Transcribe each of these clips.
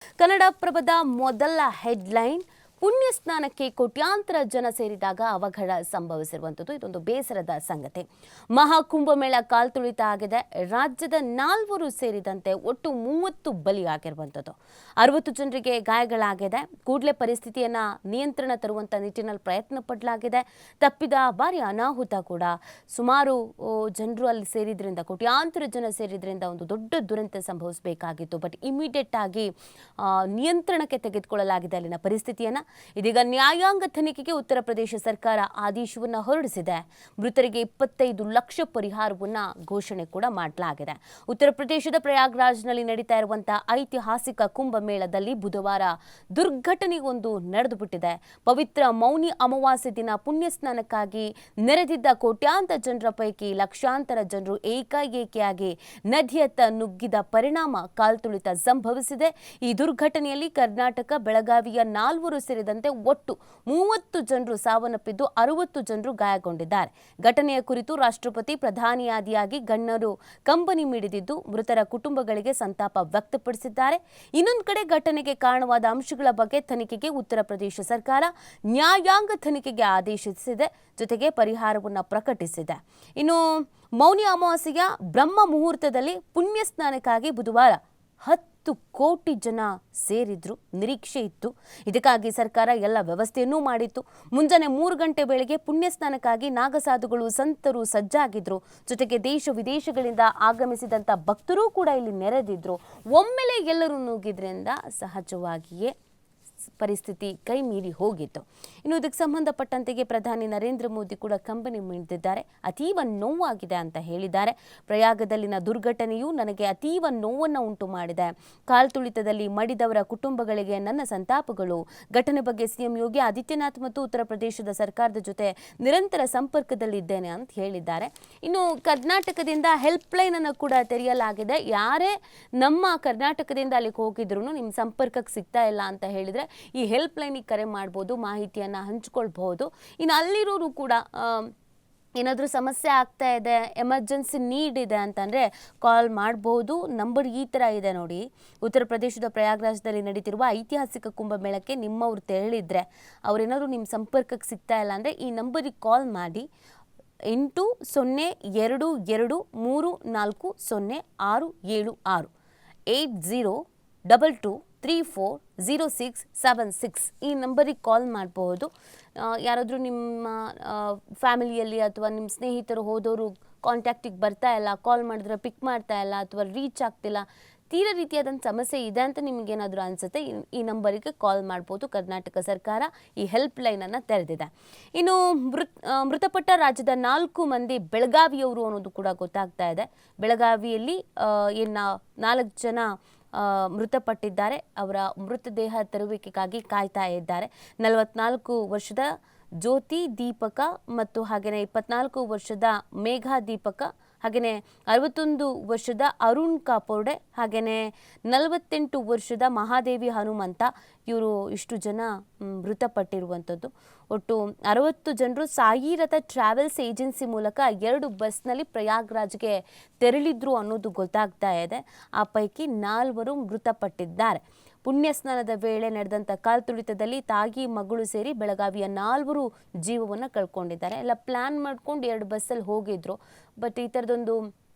ಕನ್ನಡಪ್ರಭದ ಮೊದಲ ಹೆಡ್ಲೈನ್ ಪುಣ್ಯ ಸ್ನಾನಕ್ಕೆ ಕೋಟ್ಯಾಂತರ ಜನ ಸೇರಿದಾಗ ಅವಘಡ ಸಂಭವಿಸಿರುವಂಥದ್ದು ಇದೊಂದು ಬೇಸರದ ಸಂಗತಿ. ಮಹಾಕುಂಭಮೇಳ ಕಾಲ್ತುಳಿತ ಆಗಿದೆ. ರಾಜ್ಯದ 4 ಸೇರಿದಂತೆ ಒಟ್ಟು 30 ಬಲಿಯಾಗಿರುವಂಥದ್ದು. 60 ಜನರಿಗೆ ಗಾಯಗಳಾಗಿದೆ. ಕೂಡಲೇ ಪರಿಸ್ಥಿತಿಯನ್ನ ನಿಯಂತ್ರಣ ತರುವಂತ ನಿಟ್ಟಿನಲ್ಲಿ ಪ್ರಯತ್ನ ಪಡಲಾಗಿದೆ. ತಪ್ಪಿದ ಭಾರಿ ಅನಾಹುತ ಕೂಡ. ಸುಮಾರು ಜನರು ಅಲ್ಲಿ ಸೇರಿದ್ರಿಂದ, ಕೋಟ್ಯಾಂತರ ಜನ ಸೇರಿದ್ರಿಂದ ಒಂದು ದೊಡ್ಡ ದುರಂತ ಸಂಭವಿಸಬೇಕಾಗಿತ್ತು. ಬಟ್ ಇಮಿಡಿಯೇಟ್ ಆಗಿ ನಿಯಂತ್ರಣಕ್ಕೆ ತೆಗೆದುಕೊಳ್ಳಲಾಗಿದೆ ಅಲ್ಲಿನ ಪರಿಸ್ಥಿತಿಯನ್ನ. ಇದೀಗ ನ್ಯಾಯಾಂಗ ತನಿಖೆಗೆ ಉತ್ತರ ಪ್ರದೇಶ ಸರ್ಕಾರ ಆದೇಶವನ್ನ ಹೊರಡಿಸಿದೆ. ಮೃತರಿಗೆ 25 ಲಕ್ಷ ಪರಿಹಾರವನ್ನ ಘೋಷಣೆ ಕೂಡ ಮಾಡಲಾಗಿದೆ. ಉತ್ತರ ಪ್ರದೇಶದ ಪ್ರಯಾಗ್ರಾಜ್ನಲ್ಲಿ ನಡೀತಾ ಇರುವಂತಹ ಐತಿಹಾಸಿಕ ಕುಂಭಮೇಳದಲ್ಲಿ ಬುಧವಾರ ದುರ್ಘಟನೆಯೊಂದು ನಡೆದುಬಿಟ್ಟಿದೆ. ಪವಿತ್ರ ಮೌನಿ ಅಮಾವಾಸ್ಯೆ ದಿನ ಪುಣ್ಯ ಸ್ನಾನಕ್ಕಾಗಿ ನೆರೆದಿದ್ದ ಕೋಟ್ಯಾಂತರ ಜನರ ಪೈಕಿ ಲಕ್ಷಾಂತರ ಜನರು ಏಕಾಏಕಿಯಾಗಿ ನದಿಯತ್ತ ನುಗ್ಗಿದ ಪರಿಣಾಮ ಕಾಲ್ತುಳಿತ ಸಂಭವಿಸಿದೆ. ಈ ದುರ್ಘಟನೆಯಲ್ಲಿ ಕರ್ನಾಟಕ ಬೆಳಗಾವಿಯ 4 ಸೇರಿದಂತೆ ಒಟ್ಟು 30 ಜನರು ಸಾವನ್ನಪ್ಪಿದ್ದು 60 ಜನರು ಗಾಯಗೊಂಡಿದ್ದಾರೆ. ಘಟನೆಯ ಕುರಿತು ರಾಷ್ಟ್ರಪತಿ ಪ್ರಧಾನಿಯಾದಿಯಾಗಿ ಗಣ್ಯರು ಕಂಬನಿ ಮಿಡಿದಿದ್ದು ಮೃತರ ಕುಟುಂಬಗಳಿಗೆ ಸಂತಾಪ ವ್ಯಕ್ತಪಡಿಸಿದ್ದಾರೆ. ಇನ್ನೊಂದು ಕಡೆ ಘಟನೆಗೆ ಕಾರಣವಾದ ಅಂಶಗಳ ಬಗ್ಗೆ ತನಿಖೆಗೆ ಉತ್ತರ ಪ್ರದೇಶ ಸರ್ಕಾರ ನ್ಯಾಯಾಂಗ ತನಿಖೆಗೆ ಆದೇಶಿಸಿದೆ. ಜೊತೆಗೆ ಪರಿಹಾರವನ್ನು ಪ್ರಕಟಿಸಿದೆ. ಇನ್ನು ಮೌನಿ ಅಮಾವಾಸ್ಯೆಯ ಬ್ರಹ್ಮ ಮುಹೂರ್ತದಲ್ಲಿ ಪುಣ್ಯ ಸ್ನಾನಕ್ಕಾಗಿ ಬುಧವಾರ 10 ಕೋಟಿ ಜನ ಸೇರಿದ್ರು ನಿರೀಕ್ಷೆ ಇತ್ತು. ಇದಕ್ಕಾಗಿ ಸರ್ಕಾರ ಎಲ್ಲ ವ್ಯವಸ್ಥೆಯನ್ನೂ ಮಾಡಿತ್ತು. ಮುಂಜಾನೆ 3 ಗಂಟೆ ವೇಳೆಗೆ ಪುಣ್ಯ ಸ್ನಾನಕ್ಕಾಗಿ ನಾಗಸಾಧುಗಳು ಸಂತರು ಸಜ್ಜಾಗಿದ್ರು. ಜೊತೆಗೆ ದೇಶ ವಿದೇಶಗಳಿಂದ ಆಗಮಿಸಿದಂಥ ಭಕ್ತರು ಕೂಡ ಇಲ್ಲಿ ನೆರೆದಿದ್ರು. ಒಮ್ಮೆಲೆ ಎಲ್ಲರೂ ನುಗ್ಗಿದ್ರಿಂದ ಸಹಜವಾಗಿಯೇ ಪರಿಸ್ಥಿತಿ ಕೈ ಮೀರಿ ಹೋಗಿತ್ತು. ಇನ್ನು ಇದಕ್ಕೆ ಸಂಬಂಧಪಟ್ಟಂತೆಗೆ ಪ್ರಧಾನಿ ನರೇಂದ್ರ ಮೋದಿ ಕೂಡ ಕಂಬನಿ ಮಿಡಿದಿದ್ದಾರೆ. ಅತೀವ ನೋವಾಗಿದೆ ಅಂತ ಹೇಳಿದ್ದಾರೆ. ಪ್ರಯಾಗದಲ್ಲಿನ ದುರ್ಘಟನೆಯು ನನಗೆ ಅತೀವ ನೋವನ್ನು ಉಂಟು ಮಾಡಿದೆ. ಕಾಲ್ತುಳಿತದಲ್ಲಿ ಮಡಿದವರ ಕುಟುಂಬಗಳಿಗೆ ನನ್ನ ಸಂತಾಪಗಳು. ಘಟನೆ ಬಗ್ಗೆ ಸಿಎಂ ಯೋಗಿ ಆದಿತ್ಯನಾಥ್ ಮತ್ತು ಉತ್ತರ ಪ್ರದೇಶದ ಸರ್ಕಾರದ ಜೊತೆ ನಿರಂತರ ಸಂಪರ್ಕದಲ್ಲಿದ್ದೇನೆ ಅಂತ ಹೇಳಿದ್ದಾರೆ. ಇನ್ನು ಕರ್ನಾಟಕದಿಂದ ಹೆಲ್ಪ್ಲೈನ್ ಅನ್ನು ಕೂಡ ತೆರೆಯಲಾಗಿದೆ. ಯಾರೇ ನಮ್ಮ ಕರ್ನಾಟಕದಿಂದ ಅಲ್ಲಿಗೆ ಹೋಗಿದ್ರು ನಿಮ್ಮ ಸಂಪರ್ಕಕ್ಕೆ ಸಿಗ್ತಾ ಇಲ್ಲ ಅಂತ ಹೇಳಿದ್ರೆ ಈ ಹೆಲ್ಪ್ ಲೈನಿಗೆ ಕರೆ ಮಾಡ್ಬೋದು, ಮಾಹಿತಿಯನ್ನು ಹಂಚ್ಕೊಳ್ಬಹುದು. ಇನ್ನು ಅಲ್ಲಿರೋರು ಕೂಡ ಏನಾದರೂ ಸಮಸ್ಯೆ ಆಗ್ತಾ ಇದೆ, ಎಮರ್ಜೆನ್ಸಿ ನೀಡ್ ಇದೆ ಅಂತಂದರೆ ಕಾಲ್ ಮಾಡಬಹುದು. ನಂಬರ್ ಈ ಥರ ಇದೆ ನೋಡಿ. ಉತ್ತರ ಪ್ರದೇಶದ ಪ್ರಯಾಗ್ರಾಜ್ದಲ್ಲಿ ನಡೀತಿರುವ ಐತಿಹಾಸಿಕ ಕುಂಭಮೇಳಕ್ಕೆ ನಿಮ್ಮವ್ರು ತೆರಳಿದ್ರೆ ಅವರೇನಾದರೂ ನಿಮ್ಮ ಸಂಪರ್ಕಕ್ಕೆ ಸಿಗ್ತಾ ಇಲ್ಲ ಅಂದರೆ ಈ ನಂಬರಿಗೆ ಕಾಲ್ ಮಾಡಿ. 8020340676 8022340676 ಈ ನಂಬರಿಗೆ ಕಾಲ್ ಮಾಡಬಹುದು. ಯಾರಾದರೂ ನಿಮ್ಮ ಫ್ಯಾಮಿಲಿಯಲ್ಲಿ ಅಥವಾ ನಿಮ್ಮ ಸ್ನೇಹಿತರು ಹೋದವರು ಕಾಂಟ್ಯಾಕ್ಟಿಗೆ ಬರ್ತಾ ಇಲ್ಲ, ಕಾಲ್ ಮಾಡಿದ್ರೆ ಪಿಕ್ ಮಾಡ್ತಾ ಇಲ್ಲ ಅಥವಾ ರೀಚ್ ಆಗ್ತಿಲ್ಲ, ತೀರಾ ರೀತಿಯಾದಂಥ ಸಮಸ್ಯೆ ಇದೆ ಅಂತ ನಿಮಗೇನಾದರೂ ಅನಿಸುತ್ತೆ, ಈ ನಂಬರಿಗೆ ಕಾಲ್ ಮಾಡ್ಬೋದು. ಕರ್ನಾಟಕ ಸರ್ಕಾರ ಈ ಹೆಲ್ಪ್ ಲೈನನ್ನು ತೆರೆದಿದೆ. ಇನ್ನು ಮೃತಪಟ್ಟ ರಾಜ್ಯದ 4 ಮಂದಿ ಬೆಳಗಾವಿಯವರು ಅನ್ನೋದು ಕೂಡ ಗೊತ್ತಾಗ್ತಾ ಇದೆ. ಬೆಳಗಾವಿಯಲ್ಲಿ 4 ಜನ ಮೃತಪಟ್ಟಿದ್ದಾರೆ. ಅವರ ಮೃತದೇಹ ತರುವಿಕೆಗಾಗಿ ಕಾಯ್ತಾ ಇದ್ದಾರೆ. 44 ವರ್ಷದ ಜ್ಯೋತಿ ದೀಪಕ ಮತ್ತು ಹಾಗೆಯೇ 24 ವರ್ಷದ ಮೇಘಾ ದೀಪಕ, ಹಾಗೆಯೇ 61 ವರ್ಷದ ಅರುಣ್ ಕಾಪೋರ್ಡೆ, ಹಾಗೆಯೇ 48 ವರ್ಷದ ಮಹಾದೇವಿ ಹನುಮಂತ, ಇವರು ಇಷ್ಟು ಜನ ಮೃತಪಟ್ಟಿರುವಂಥದ್ದು. ಒಟ್ಟು 60 ಜನರು ಸಾಯಿರಥ ಟ್ರಾವೆಲ್ಸ್ ಏಜೆನ್ಸಿ ಮೂಲಕ 2 ಬಸ್ನಲ್ಲಿ ಪ್ರಯಾಗ್ರಾಜ್ಗೆ ತೆರಳಿದ್ರು ಅನ್ನೋದು ಗೊತ್ತಾಗ್ತಾ ಇದೆ. ಆ ಪೈಕಿ 4 ಮೃತಪಟ್ಟಿದ್ದಾರೆ. ಪುಣ್ಯ ಸ್ನಾನದ ವೇಳೆ ನಡೆದಂಥ ಕಾಲ್ತುಳಿತದಲ್ಲಿ ತಾಯಿ ಮಗಳು ಸೇರಿ ಬೆಳಗಾವಿಯ 4 ಜೀವವನ್ನು ಕಳ್ಕೊಂಡಿದ್ದಾರೆ. ಎಲ್ಲ ಪ್ಲ್ಯಾನ್ ಮಾಡ್ಕೊಂಡು 2 ಬಸ್ಸಲ್ಲಿ ಹೋಗಿದ್ರು. ಬಟ್ ಈ ಥರದೊಂದು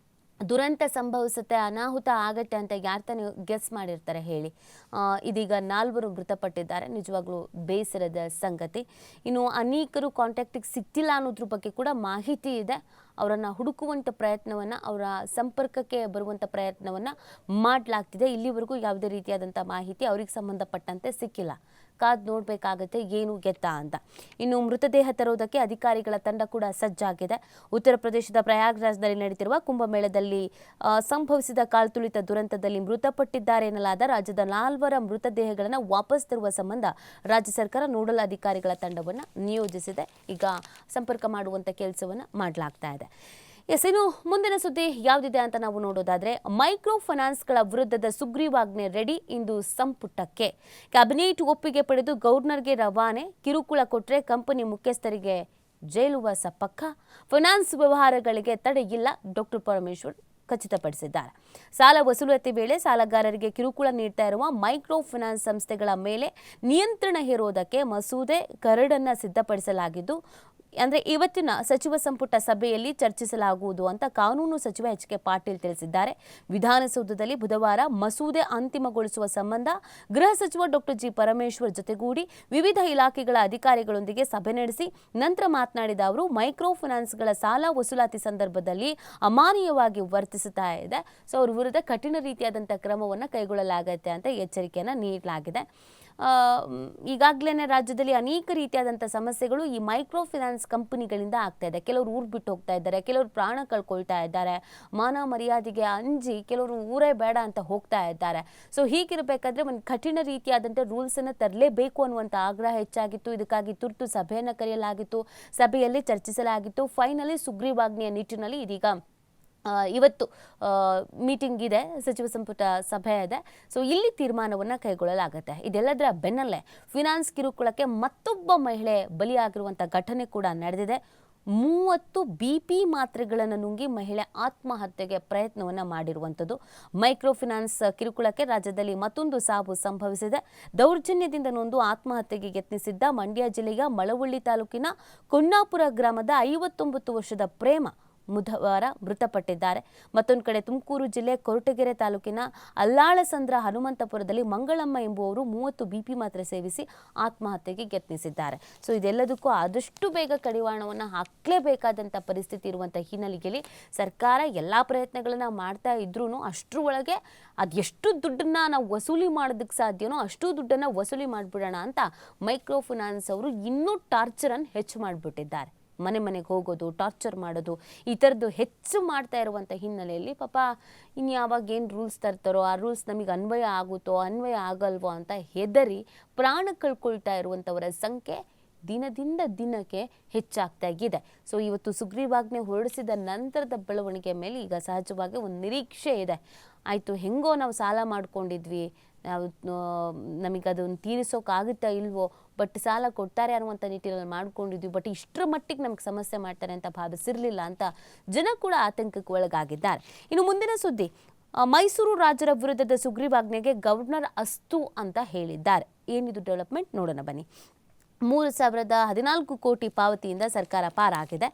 ದುರಂತ ಸಂಭವಿಸುತ್ತೆ, ಅನಾಹುತ ಆಗತ್ತೆ ಅಂತ ಯಾರು ತಾನೇ ಗೆಸ್ ಮಾಡಿರ್ತಾರೆ ಹೇಳಿ. ಇದೀಗ 4 ಮೃತಪಟ್ಟಿದ್ದಾರೆ. ನಿಜವಾಗ್ಲೂ ಬೇಸರದ ಸಂಗತಿ. ಇನ್ನು ಅನೇಕರು ಕಾಂಟ್ಯಾಕ್ಟಿಗೆ ಸಿಗ್ತಿಲ್ಲ ಅನ್ನೋದ್ರ ಬಗ್ಗೆ ಕೂಡ ಮಾಹಿತಿ ಇದೆ. ಅವರನ್ನು ಹುಡುಕುವಂಥ ಪ್ರಯತ್ನವನ್ನು, ಅವರ ಸಂಪರ್ಕಕ್ಕೆ ಬರುವಂಥ ಪ್ರಯತ್ನವನ್ನು ಮಾಡಲಾಗ್ತಿದೆ. ಇಲ್ಲಿವರೆಗೂ ಯಾವುದೇ ರೀತಿಯಾದಂಥ ಮಾಹಿತಿ ಅವ್ರಿಗೆ ಸಂಬಂಧಪಟ್ಟಂತೆ ಸಿಕ್ಕಿಲ್ಲ. ಕಾದು ನೋಡಬೇಕಾಗತ್ತೆ ಏನು ಎತ್ತ ಅಂತ. ಇನ್ನು ಮೃತದೇಹ ತರೋದಕ್ಕೆ ಅಧಿಕಾರಿಗಳ ತಂಡ ಕೂಡ ಸಜ್ಜಾಗಿದೆ. ಉತ್ತರ ಪ್ರದೇಶದ ಪ್ರಯಾಗ್ರಾಜ್ನಲ್ಲಿ ನಡೀತಿರುವ ಕುಂಭಮೇಳದಲ್ಲಿ ಸಂಭವಿಸಿದ ಕಾಲ್ತುಳಿತ ದುರಂತದಲ್ಲಿ ಮೃತಪಟ್ಟಿದ್ದಾರೆ ಎನ್ನಲಾದ ರಾಜ್ಯದ 4 ಮೃತದೇಹಗಳನ್ನು ವಾಪಸ್ ತರುವ ಸಂಬಂಧ ರಾಜ್ಯ ಸರ್ಕಾರ ನೋಡಲ್ ಅಧಿಕಾರಿಗಳ ತಂಡವನ್ನು ನಿಯೋಜಿಸಿದೆ. ಈಗ ಸಂಪರ್ಕ ಮಾಡುವಂಥ ಕೆಲಸವನ್ನು ಮಾಡಲಾಗ್ತಾ ಇದೆ. ಇನ್ನು ಮುಂದಿನ ಸುದ್ದಿ ಯಾವುದಿದೆ ಅಂತ ನಾವು ನೋಡೋದಾದ್ರೆ, ಮೈಕ್ರೋ ಫೈನಾನ್ಸ್ಗಳ ವಿರುದ್ಧದ ಸುಗ್ರೀವಾಜ್ಞೆ ರೆಡಿ. ಇಂದು ಸಂಪುಟಕ್ಕೆ ಕ್ಯಾಬಿನೆಟ್ ಒಪ್ಪಿಗೆ ಪಡೆದು ಗವರ್ನರ್ಗೆ ರವಾನೆ. ಕಿರುಕುಳ ಕೊಟ್ಟರೆ ಕಂಪನಿ ಮುಖ್ಯಸ್ಥರಿಗೆ ಜೈಲುವಾಸ ಪಕ್ಕ. ಫೈನಾನ್ಸ್ ವ್ಯವಹಾರಗಳಿಗೆ ತಡೆ ಇಲ್ಲ. ಡಾಕ್ಟರ್ ಪರಮೇಶ್ವರ್ ಖಚಿತಪಡಿಸಿದ್ದಾರೆ. ಸಾಲ ವಸೂಲಾತಿ ವೇಳೆ ಸಾಲಗಾರರಿಗೆ ಕಿರುಕುಳ ನೀಡ್ತಾ ಇರುವ ಮೈಕ್ರೋ ಫೈನಾನ್ಸ್ ಸಂಸ್ಥೆಗಳ ಮೇಲೆ ನಿಯಂತ್ರಣ ಹೇರುವುದಕ್ಕೆ ಮಸೂದೆ ಕರಡನ್ನು ಸಿದ್ಧಪಡಿಸಲಾಗಿದ್ದು, ಅಂದರೆ ಇವತ್ತಿನ ಸಚಿವ ಸಂಪುಟ ಸಭೆಯಲ್ಲಿ ಚರ್ಚಿಸಲಾಗುವುದು ಅಂತ ಕಾನೂನು ಸಚಿವ ಎಚ್ ಕೆ ಪಾಟೀಲ್ ತಿಳಿಸಿದ್ದಾರೆ. ವಿಧಾನಸೌಧದಲ್ಲಿ ಬುಧವಾರ ಮಸೂದೆ ಅಂತಿಮಗೊಳಿಸುವ ಸಂಬಂಧ ಗೃಹ ಸಚಿವ ಡಾಕ್ಟರ್ ಜಿ ಪರಮೇಶ್ವರ್ ಜೊತೆಗೂಡಿ ವಿವಿಧ ಇಲಾಖೆಗಳ ಅಧಿಕಾರಿಗಳೊಂದಿಗೆ ಸಭೆ ನಡೆಸಿ ನಂತರ ಮಾತನಾಡಿದ ಅವರು, ಮೈಕ್ರೋ ಫೈನಾನ್ಸ್ಗಳ ಸಾಲ ವಸೂಲಾತಿ ಸಂದರ್ಭದಲ್ಲಿ ಅಮಾನವೀಯವಾಗಿ ವರ್ತಿಸುತ್ತಾ ಇದೆ. ಸೊ ಅವ್ರ ವಿರುದ್ಧ ಕಠಿಣ ರೀತಿಯಾದಂಥ ಕ್ರಮವನ್ನು ಕೈಗೊಳ್ಳಲಾಗುತ್ತೆ ಅಂತ ಎಚ್ಚರಿಕೆಯನ್ನು ನೀಡಲಾಗಿದೆ. ಈಗಾಗಲೇ ರಾಜ್ಯದಲ್ಲಿ ಅನೇಕ ರೀತಿಯಾದಂಥ ಸಮಸ್ಯೆಗಳು ಈ ಮೈಕ್ರೋ ಫೈನಾನ್ಸ್ ಕಂಪನಿಗಳಿಂದ ಆಗ್ತಾ ಇದೆ. ಕೆಲವರು ಊರು ಬಿಟ್ಟು ಹೋಗ್ತಾ ಇದ್ದಾರೆ, ಕೆಲವರು ಪ್ರಾಣ ಕಳ್ಕೊಳ್ತಾ ಇದ್ದಾರೆ, ಮಾನ ಮರ್ಯಾದೆಗೆ ಅಂಜಿ ಕೆಲವರು ಊರೇ ಬೇಡ ಅಂತ ಹೋಗ್ತಾ ಇದ್ದಾರೆ. ಸೊ ಹೀಗಿರಬೇಕಾದ್ರೆ ಒಂದು ಕಠಿಣ ರೀತಿಯಾದಂಥ ರೂಲ್ಸನ್ನು ತರಲೇಬೇಕು ಅನ್ನುವಂಥ ಆಗ್ರಹ ಹೆಚ್ಚಾಗಿತ್ತು. ಇದಕ್ಕಾಗಿ ತುರ್ತು ಸಭೆಯನ್ನು ಕರೆಯಲಾಗಿತ್ತು, ಸಭೆಯಲ್ಲಿ ಚರ್ಚಿಸಲಾಗಿತ್ತು. ಫೈನಲಿ ಸುಗ್ರೀವಾಜ್ಞೆಯ ನಿಟ್ಟಿನಲ್ಲಿ ಇದೀಗ ಇವತ್ತು ಮೀಟಿಂಗ್ ಇದೆ, ಸಚಿವ ಸಂಪುಟ ಸಭೆ ಇದೆ. ಸೊ ಇಲ್ಲಿ ತೀರ್ಮಾನವನ್ನು ಕೈಗೊಳ್ಳಲಾಗುತ್ತೆ. ಇದೆಲ್ಲದರ ಬೆನ್ನಲ್ಲೇ ಫಿನಾನ್ಸ್ ಕಿರುಕುಳಕ್ಕೆ ಮತ್ತೊಬ್ಬ ಮಹಿಳೆ ಬಲಿಯಾಗಿರುವಂಥ ಘಟನೆ ಕೂಡ ನಡೆದಿದೆ. 30 BP ಮಾತ್ರೆಗಳನ್ನು ನುಂಗಿ ಮಹಿಳೆ ಆತ್ಮಹತ್ಯೆಗೆ ಪ್ರಯತ್ನವನ್ನು ಮಾಡಿರುವಂಥದ್ದು. ಮೈಕ್ರೋ ಫೈನಾನ್ಸ್ ಕಿರುಕುಳಕ್ಕೆ ರಾಜ್ಯದಲ್ಲಿ ಮತ್ತೊಂದು ಸಾವು ಸಂಭವಿಸಿದೆ. ದೌರ್ಜನ್ಯದಿಂದ ನೊಂದು ಆತ್ಮಹತ್ಯೆಗೆ ಯತ್ನಿಸಿದ್ದ ಮಂಡ್ಯ ಜಿಲ್ಲೆಯ ಮಳವಳ್ಳಿ ತಾಲೂಕಿನ ಕೊನ್ನಾಪುರ ಗ್ರಾಮದ 59 ವರ್ಷದ ಪ್ರೇಮ ಬುಧವಾರ ಮೃತಪಟ್ಟಿದ್ದಾರೆ. ಮತ್ತೊಂದು ಕಡೆ ತುಮಕೂರು ಜಿಲ್ಲೆ ಕೊರಟಗೆರೆ ತಾಲೂಕಿನ ಅಲ್ಲಾಳಸಂದ್ರ ಹನುಮಂತಪುರದಲ್ಲಿ ಮಂಗಳಮ್ಮ ಎಂಬುವರು 30 BP ಮಾತ್ರೆ ಸೇವಿಸಿ ಆತ್ಮಹತ್ಯೆಗೆ ಯತ್ನಿಸಿದ್ದಾರೆ. ಸೊ ಇದೆಲ್ಲದಕ್ಕೂ ಆದಷ್ಟು ಬೇಗ ಕಡಿವಾಣವನ್ನು ಹಾಕಲೇಬೇಕಾದಂಥ ಪರಿಸ್ಥಿತಿ ಇರುವಂಥ ಹಿನ್ನೆಲೆಯಲ್ಲಿ ಸರ್ಕಾರ ಎಲ್ಲ ಪ್ರಯತ್ನಗಳನ್ನು ಮಾಡ್ತಾ ಇದ್ರೂ ಅಷ್ಟರ ಒಳಗೆ ಅದೆಷ್ಟು ದುಡ್ಡನ್ನು ನಾವು ವಸೂಲಿ ಮಾಡೋದಕ್ಕೆ ಸಾಧ್ಯನೋ ಅಷ್ಟು ದುಡ್ಡನ್ನು ವಸೂಲಿ ಮಾಡಿಬಿಡೋಣ ಅಂತ ಮೈಕ್ರೋ ಫೈನಾನ್ಸ್ ಅವರು ಇನ್ನೂ ಟಾರ್ಚರನ್ನು ಹೆಚ್ಚು ಮಾಡಿಬಿಟ್ಟಿದ್ದಾರೆ. ಮನೆ ಮನೆಗೆ ಹೋಗೋದು, ಟಾರ್ಚರ್ ಮಾಡೋದು, ಈ ಥರದ್ದು ಹೆಚ್ಚು ಮಾಡ್ತಾ ಇರುವಂಥ ಹಿನ್ನೆಲೆಯಲ್ಲಿ ಪಾಪ ಇನ್ನು ಯಾವಾಗ ಏನು ರೂಲ್ಸ್ ತರ್ತಾರೋ ಆ ರೂಲ್ಸ್ ನಮಗೆ ಅನ್ವಯ ಆಗುತ್ತೋ ಅನ್ವಯ ಆಗಲ್ವೋ ಅಂತ ಹೆದರಿ ಪ್ರಾಣ ಕಳ್ಕೊಳ್ತಾ ಇರುವಂಥವರ ಸಂಖ್ಯೆ ದಿನದಿಂದ ದಿನಕ್ಕೆ ಹೆಚ್ಚಾಗ್ತಾ ಇದೆ. ಸೊ ಇವತ್ತು ಸುಗ್ರೀವಾಜ್ಞೆ ಹೊರಡಿಸಿದ ನಂತರದ ಬೆಳವಣಿಗೆ ಮೇಲೆ ಈಗ ಸಹಜವಾಗಿ ಒಂದು ನಿರೀಕ್ಷೆ ಇದೆ. ಆಯಿತು, ಹೆಂಗೋ ನಾವು ಸಾಲ ಮಾಡ್ಕೊಂಡಿದ್ವಿ, ನಾವು ನಮಗದನ್ನು ತೀರಿಸೋಕ್ಕಾಗುತ್ತಾ ಇಲ್ವೋ, ಬಟ್ ಸಾಲ ಕೊಡ್ತಾರೆ ಅನ್ನುವಂಥ ನಿಟ್ಟಿನಲ್ಲಿ ಮಾಡ್ಕೊಂಡಿದ್ವಿ, ಬಟ್ ಇಷ್ಟರ ಮಟ್ಟಿಗೆ ನಮಗೆ ಸಮಸ್ಯೆ ಮಾಡ್ತಾರೆ ಅಂತ ಭಾವಿಸಿರಲಿಲ್ಲ ಅಂತ ಜನ ಕೂಡ ಆತಂಕಕ್ಕೆ ಒಳಗಾಗಿದ್ದಾರೆ. ಇನ್ನು ಮುಂದಿನ ಸುದ್ದಿ, ಮೈಸೂರು ರಾಜರ ವಿರುದ್ಧದ ಸುಗ್ರೀವಾಜ್ಞೆಗೆ ಗವರ್ನರ್ ಅಸ್ತು ಅಂತ ಹೇಳಿದ್ದಾರೆ. ಏನಿದು ಡೆವಲಪ್ಮೆಂಟ್ ನೋಡೋಣ ಬನ್ನಿ. 3,014 ಕೋಟಿ ಪಾವತಿಯಿಂದ ಸರ್ಕಾರ ಪಾರಾಗಿದೆ.